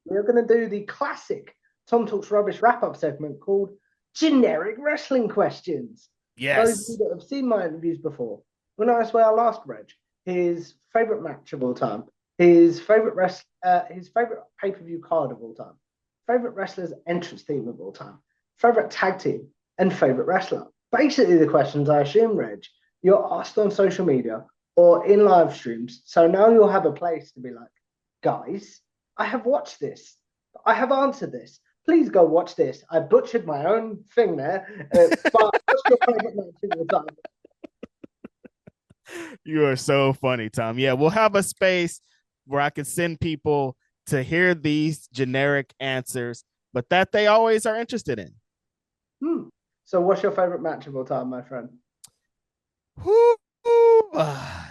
we're going to do the classic Tom Talks Rubbish wrap-up segment called Generic Wrestling Questions. Those of you Yes. that have seen my interviews before, when I asked I'll ask Reg his favourite match of all time, his favourite pay-per-view card of all time, favourite wrestler's entrance theme of all time, favourite tag team, and favourite wrestler. Basically, the questions I assume, Reg, you're asked on social media or in live streams. So now you'll have a place to be like, guys, I have watched this. I have answered this. Please go watch this. I butchered my own thing there. But what's your favorite match of all time? You are so funny, Tom. Yeah, we'll have a space where I can send people to hear these generic answers, but that they always are interested in. Hmm. So, what's your favorite match of all time, my friend? Whoo!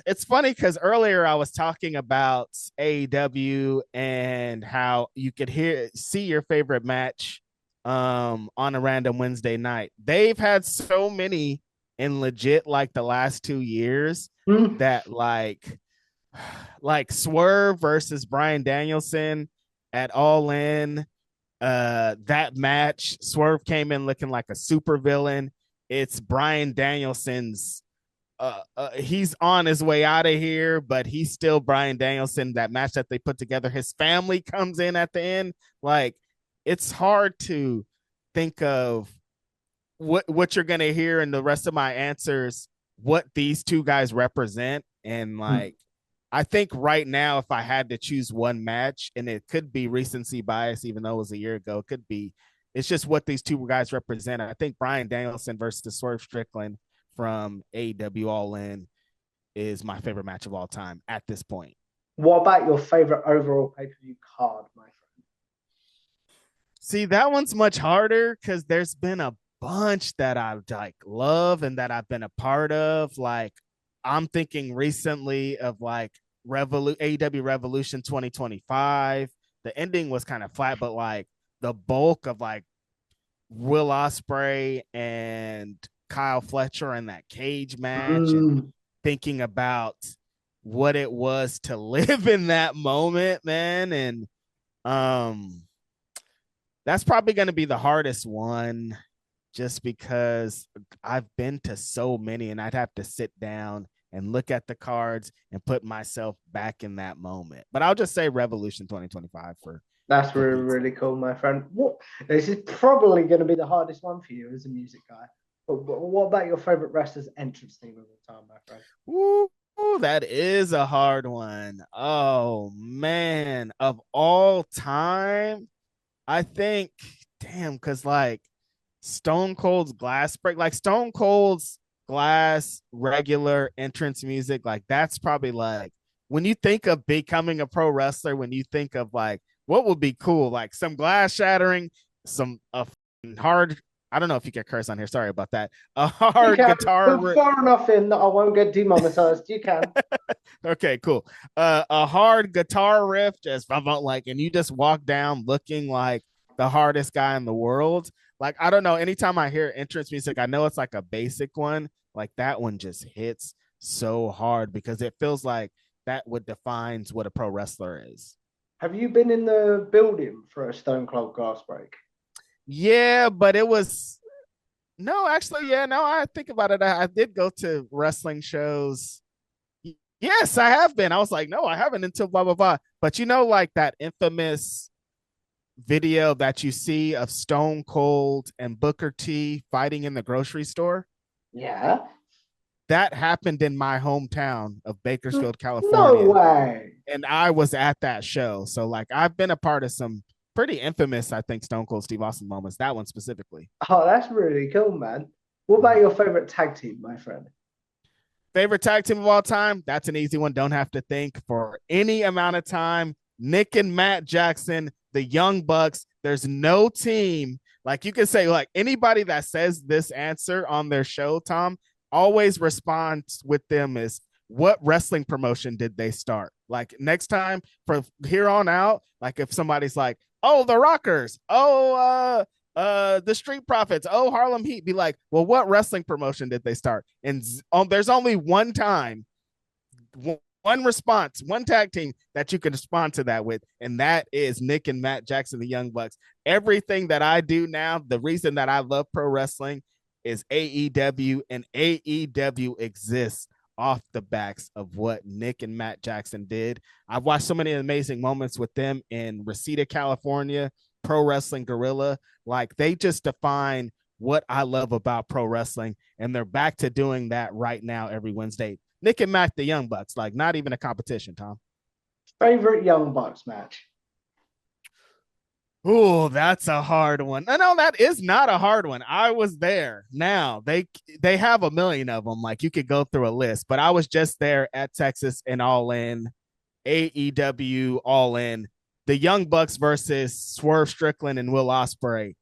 It's funny because earlier I was talking about AEW and how you could see your favorite match on a random Wednesday night. They've had so many in legit like the last 2 years Hmm. that like Swerve versus Brian Danielson at All In. That match, Swerve came in looking like a super villain. It's Brian Danielson's he's on his way out of here, but he's still Brian Danielson. That match that they put together, his family comes in at the end. Like, it's hard to think of what you're gonna hear in the rest of my answers, what these two guys represent. And Hmm. like, I think right now, if I had to choose one match, and it could be recency bias, even though it was a year ago, it could be. It's just what these two guys represent. I think Brian Danielson versus Swerve Strickland from AEW All In is my favorite match of all time at this point. What about your favorite overall pay per view card, my friend? See, that one's much harder because there's been a bunch that I like love and that I've been a part of. Like, I'm thinking recently of like AEW Revolution 2025. The ending was kind of flat, but like the bulk of like Will Ospreay and Kyle Fletcher in that cage match, and Mm. thinking about what it was to live in that moment, man. And um that's probably going to be the hardest one just because I've been to so many and I'd have to sit down and look at the cards and put myself back in that moment. But I'll just say Revolution 2025 for That's really, complete. really cool, my friend. What this is probably going to be the hardest one for you as a music guy. But what about your favorite wrestler's entrance theme of all time, my friend? Ooh, that is a hard one. Oh man, of all time, I think, damn, because like Stone Cold's Glass Break, like Stone Cold's Glass regular entrance music, like that's probably like when you think of becoming a pro wrestler, when you think of like what would be cool, like some glass shattering, some hard. I don't know if you get curse on here. Sorry about that. A You hard can. guitar. We're far enough in that I won't get demonetized. You can. Okay, cool. A hard guitar riff, just like, and you just walk down looking like the hardest guy in the world. Like, I don't know. Anytime I hear entrance music, I know it's like a basic one. Like that one just hits so hard because it feels like that what defines what a pro wrestler is. Have you been in the building for a Stone Cold Glass Break? Yeah, but it was no, actually, yeah. Now I think about it, I did go to wrestling shows. Yes, I have been. I was like, no, I haven't until blah blah blah. But you know, like that infamous video that you see of Stone Cold and Booker T fighting in the grocery store. Yeah. That happened in my hometown of Bakersfield, No California. way. And I was at that show. So like I've been a part of some pretty infamous, I think, Stone Cold Steve Austin moments, that one specifically. Oh, that's really cool, man. What about Mhm. your favorite tag team, my friend? Favorite tag team of all time? That's an easy one. Don't have to think for any amount of time. Nick and Matt Jackson, the Young Bucks. There's no team. Like you can say, like anybody that says this answer on their show, Tom, always responds with them is what wrestling promotion did they start? Like next time from here on out, like if somebody's like, oh, the Rockers, oh, the Street Profits, oh, Harlem Heat, be like, well, what wrestling promotion did they start? And there's only one time, one response, one tag team that you can respond to that with, and that is Nick and Matt Jackson, the Young Bucks. Everything that I do now, the reason that I love pro wrestling is AEW, and AEW exists off the backs of what Nick and Matt Jackson did. I've watched so many amazing moments with them in Reseda, California, Pro Wrestling Gorilla. Like, they just define what I love about pro wrestling, and they're back to doing that right now every Wednesday. Nick and Mac, the Young Bucks, like, not even a competition, Tom. Favorite Young Bucks match? Oh, that's a hard one. No, that is not a hard one. I was there. Now they have a million of them. Like, you could go through a list, but I was just there at Texas and All In, AEW All In, the Young Bucks versus Swerve Strickland and Will Ospreay.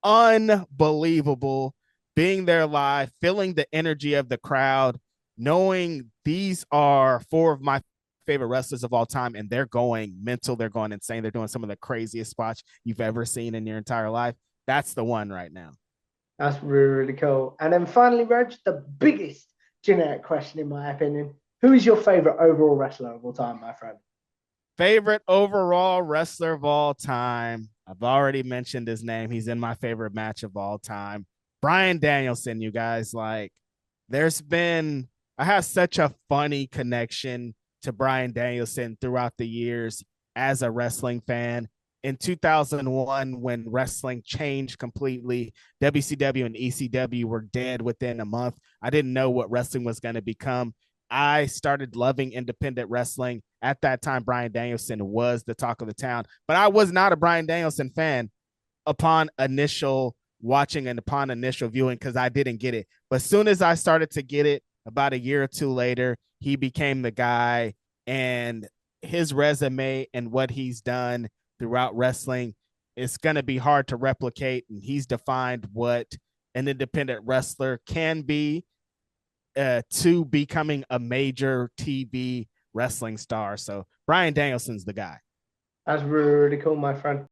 Unbelievable. Being there live, feeling the energy of the crowd, knowing these are four of my favorite wrestlers of all time, and they're going mental, they're going insane, they're doing some of the craziest spots you've ever seen in your entire life. That's the one right now. That's really, really cool. And then finally, Reg, the biggest generic question, in my opinion. Who is your favorite overall wrestler of all time, my friend? Favorite overall wrestler of all time. I've already mentioned his name. He's in my favorite match of all time. Bryan Danielson, you guys. Like, I have such a funny connection to Bryan Danielson throughout the years as a wrestling fan. In 2001, when wrestling changed completely, WCW and ECW were dead within a month. I didn't know what wrestling was going to become. I started loving independent wrestling. At that time, Bryan Danielson was the talk of the town, but I was not a Bryan Danielson fan upon initial watching and upon initial viewing, because I didn't get it. But as soon as I started to get it, about a year or two later, he became the guy, and his resume and what he's done throughout wrestling, it's going to be hard to replicate. And he's defined what an independent wrestler can be, to becoming a major TV wrestling star. So Bryan Danielson's the guy. That's really, really cool, my friend.